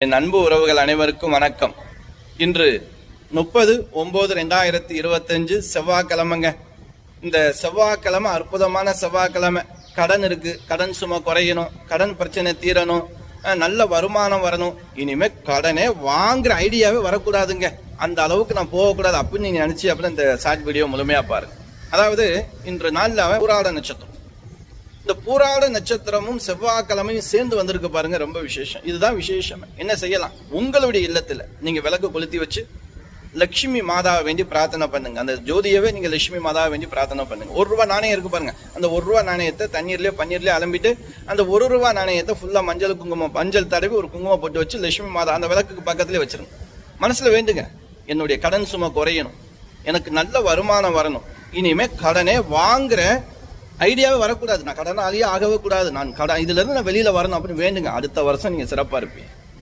என் அன்பு உறவுகள் அனைவருக்கும் வணக்கம். இன்று 30/9/2025 செவ்வாய்க்கிழமைங்க. இந்த செவ்வாய்க்கிழமை அற்புதமான செவ்வாய்க்கிழமை. கடன் இருக்கு, கடன் சும்மா குறையணும், கடன் பிரச்சனை தீரணும், நல்ல வருமானம் வரணும். இனிமே கடனே வாங்குற ஐடியாவே வரக்கூடாதுங்க. அந்த அளவுக்கு நான் போகக்கூடாது அப்படின்னு நீங்க நினைச்சு அப்படின்னு இந்த ஷார்ட் வீடியோ முழுமையா பாருங்க. அதாவது இன்று நாள்ல பூராட நட்சத்திரம், இந்த பூராட நட்சத்திரமும் செவ்வாய்க்கிழமையும் சேர்ந்து வந்திருக்கு பாருங்க. ரொம்ப விசேஷம். இதுதான் விசேஷம். என்ன செய்யலாம்? உங்களுடைய இல்லத்துல நீங்க விளக்கு கொளுத்தி வச்சு லட்சுமி மாதாவை வேண்டி பிரார்த்தனை பண்ணுங்க. அந்த ஜோதியவே நீங்க லட்சுமி மாதாவை வேண்டி பிரார்த்தனை பண்ணுங்க. ₹1 நாணயம் இருக்கு பாருங்க. அந்த ₹1 நாணயத்தை தண்ணீர்லயோ பன்னீர்லயோ அலம்பிட்டு அந்த ₹1 நாணயத்தை ஃபுல்லா மஞ்சள் குங்குமம், மஞ்சள் தடவி ஒரு குங்குமம் போட்டு வச்சு லட்சுமி மாதா அந்த விளக்குக்கு பக்கத்துலயே வச்சிருங்க. மனசுல வேண்டுங்க, என்னுடைய கடன் சுமை குறையணும், எனக்கு நல்ல வருமானம் வரணும், இனிமே கடனே வாங்குற ஐடியாவே வரக்கூடாது, நான் கடனாளியே ஆகவே கூடாது, நான் கடன் இதுல இருந்து நான் வெளியில வரணும் அப்படின்னு வேண்டுங்க. அடுத்த வருஷம் நீங்க சிறப்பா இருப்பீங்க.